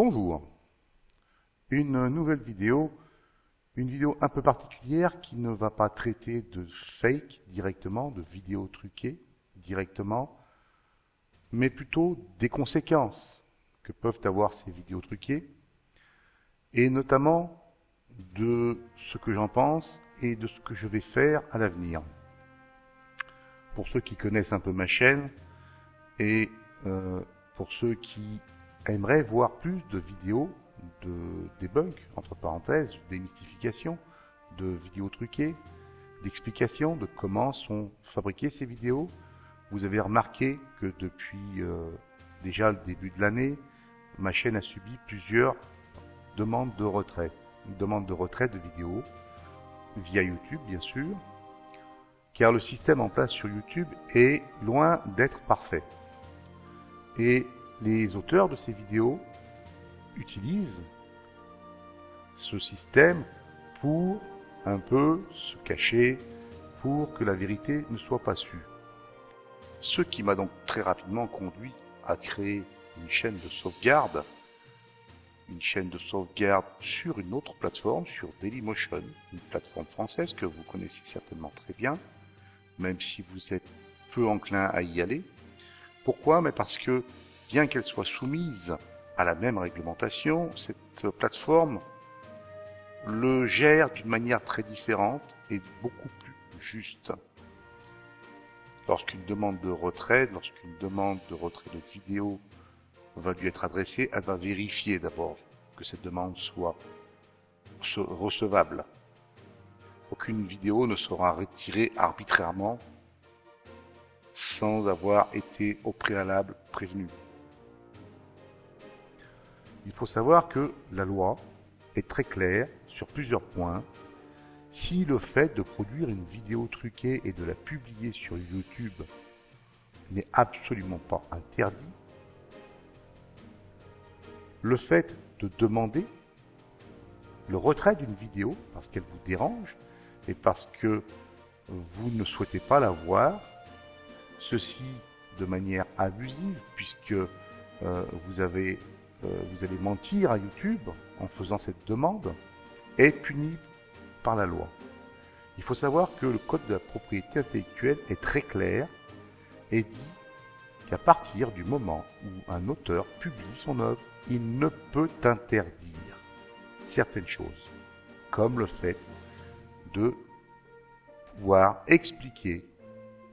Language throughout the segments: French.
Bonjour, une nouvelle vidéo, une vidéo un peu particulière qui ne va pas traiter de fake directement, de vidéos truquées directement, mais plutôt des conséquences que peuvent avoir ces vidéos truquées, et notamment de ce que j'en pense et de ce que je vais faire à l'avenir. Pour ceux qui connaissent un peu ma chaîne et pour ceux qui aimeraient voir plus de vidéos de debunk, entre parenthèses, démystification, de vidéos truquées, d'explications de comment sont fabriquées ces vidéos. Vous avez remarqué que depuis déjà le début de l'année, ma chaîne a subi plusieurs demandes de retrait. Une demande de retrait de vidéos via YouTube, bien sûr, car le système en place sur YouTube est loin d'être parfait. Et les auteurs de ces vidéos utilisent ce système pour un peu se cacher, pour que la vérité ne soit pas sue. Ce qui m'a donc très rapidement conduit à créer une chaîne de sauvegarde, sur une autre plateforme, sur Dailymotion, une plateforme française que vous connaissez certainement très bien, même si vous êtes peu enclin à y aller. Pourquoi? Mais parce que bien qu'elle soit soumise à la même réglementation, cette plateforme le gère d'une manière très différente et beaucoup plus juste. Lorsqu'une demande de retrait de vidéo va lui être adressée, elle va vérifier d'abord que cette demande soit recevable. Aucune vidéo ne sera retirée arbitrairement sans avoir été au préalable prévenue. Il faut savoir que la loi est très claire sur plusieurs points. Si le fait de produire une vidéo truquée et de la publier sur YouTube n'est absolument pas interdit, le fait de demander le retrait d'une vidéo parce qu'elle vous dérange et parce que vous ne souhaitez pas la voir, ceci de manière abusive puisque vous allez mentir à YouTube en faisant cette demande, est puni par la loi. Il faut savoir que le code de la propriété intellectuelle est très clair et dit qu'à partir du moment où un auteur publie son œuvre, il ne peut interdire certaines choses, comme le fait de pouvoir expliquer,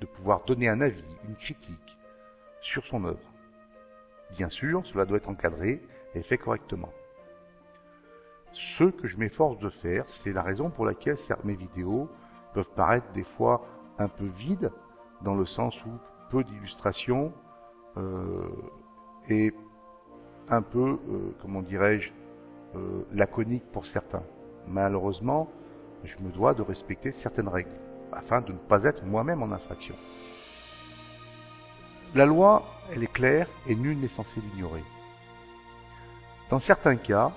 de pouvoir donner un avis, une critique sur son œuvre. Bien sûr, cela doit être encadré et fait correctement. Ce que je m'efforce de faire, c'est la raison pour laquelle mes vidéos peuvent paraître des fois un peu vides, dans le sens où peu d'illustrations et un peu, comment dirais-je, laconique pour certains. Malheureusement, je me dois de respecter certaines règles, afin de ne pas être moi-même en infraction. La loi, elle est claire et nul n'est censé l'ignorer. Dans certains cas,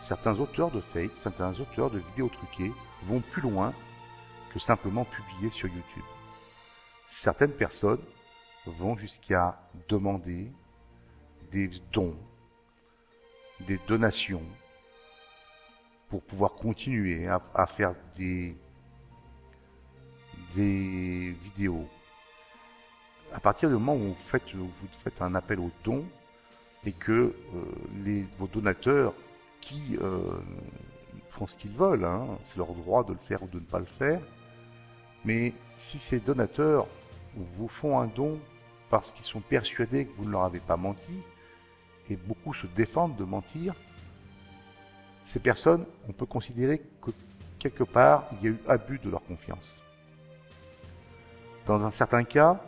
certains auteurs de fake, certains auteurs de vidéos truquées vont plus loin que simplement publier sur YouTube. Certaines personnes vont jusqu'à demander des dons, des donations pour pouvoir continuer à faire des vidéos. À partir du moment où vous faites un appel aux dons et que vos donateurs qui font ce qu'ils veulent, c'est leur droit de le faire ou de ne pas le faire, mais si ces donateurs vous font un don parce qu'ils sont persuadés que vous ne leur avez pas menti, et beaucoup se défendent de mentir, ces personnes, on peut considérer que quelque part, il y a eu abus de leur confiance. Dans un certain cas,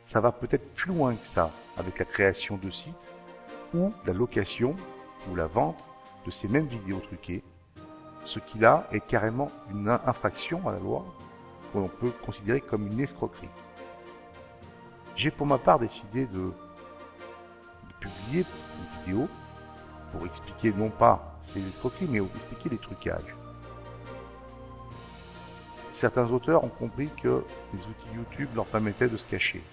ça va peut-être plus loin que ça, avec la création de sites ou la location ou la vente de ces mêmes vidéos truquées, ce qui là est carrément une infraction à la loi, que l'on peut considérer comme une escroquerie. J'ai pour ma part décidé de publier une vidéo pour expliquer non pas ces escroqueries, mais expliquer les trucages. Certains auteurs ont compris que les outils YouTube leur permettaient de se cacher.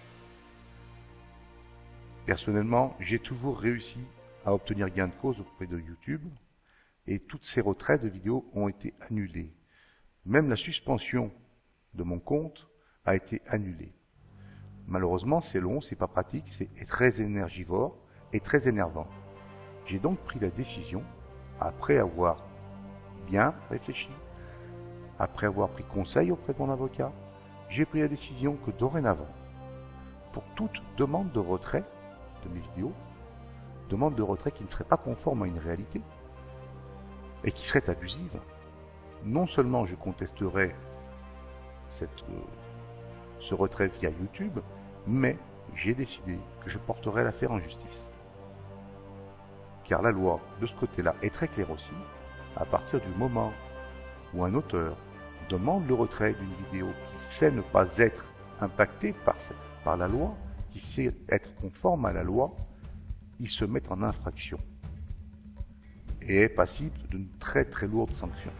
Personnellement, j'ai toujours réussi à obtenir gain de cause auprès de YouTube et toutes ces retraits de vidéos ont été annulés. Même la suspension de mon compte a été annulée. Malheureusement, c'est long, c'est pas pratique, c'est très énergivore et très énervant. J'ai donc pris la décision, après avoir bien réfléchi, après avoir pris conseil auprès de mon avocat, j'ai pris la décision que dorénavant, pour toute demande de retrait de mes vidéos, demande de retrait qui ne serait pas conforme à une réalité et qui serait abusive, non seulement je contesterai ce retrait via YouTube, mais j'ai décidé que je porterai l'affaire en justice. Car la loi, de ce côté-là, est très claire aussi. À partir du moment où un auteur demande le retrait d'une vidéo qui sait ne pas être impactée par la loi, qui sait être conforme à la loi, il se met en infraction et est passible d'une très très lourde sanction.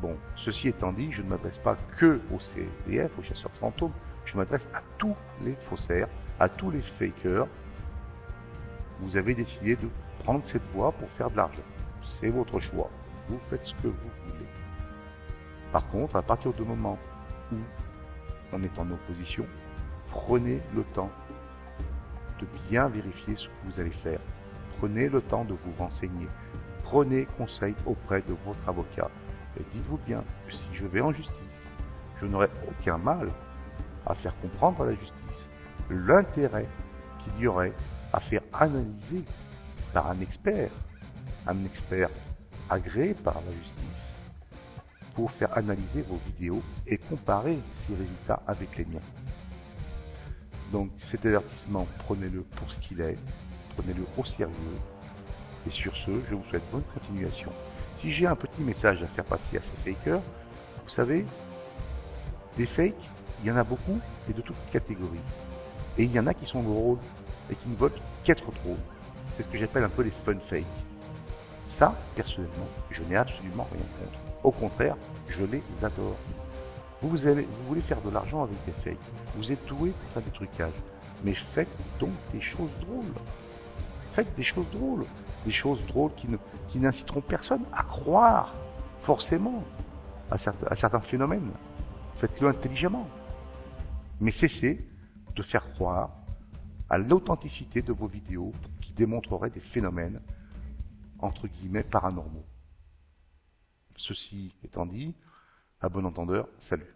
Bon, ceci étant dit, je ne m'adresse pas que aux CFDF, aux chasseurs de fantômes, je m'adresse à tous les faussaires, à tous les fakers. Vous avez décidé de prendre cette voie pour faire de l'argent. C'est votre choix. Vous faites ce que vous voulez. Par contre, à partir du moment où on est en opposition, prenez le temps de bien vérifier ce que vous allez faire. Prenez le temps de vous renseigner. Prenez conseil auprès de votre avocat. Et dites-vous bien que si je vais en justice, je n'aurai aucun mal à faire comprendre à la justice l'intérêt qu'il y aurait à faire analyser par un expert agréé par la justice, pour faire analyser vos vidéos et comparer ces résultats avec les miens. Donc cet avertissement, prenez-le pour ce qu'il est, prenez-le au sérieux, et sur ce, je vous souhaite bonne continuation. Si j'ai un petit message à faire passer à ces fakers, vous savez, des fakes, il y en a beaucoup et de toutes catégories. Et il y en a qui sont drôles et qui ne veulent qu'être drôles. C'est ce que j'appelle un peu les fun fakes. Ça, personnellement, je n'ai absolument rien contre. Au contraire, je les adore. Vous voulez faire de l'argent avec des fakes. Vous êtes doué pour faire des trucages. Mais faites donc des choses drôles. Faites des choses drôles. Des choses drôles qui n'inciteront personne à croire forcément à certains phénomènes. Faites-le intelligemment. Mais cessez de faire croire à l'authenticité de vos vidéos qui démontreraient des phénomènes, entre guillemets, paranormaux. Ceci étant dit, à bon entendeur, salut.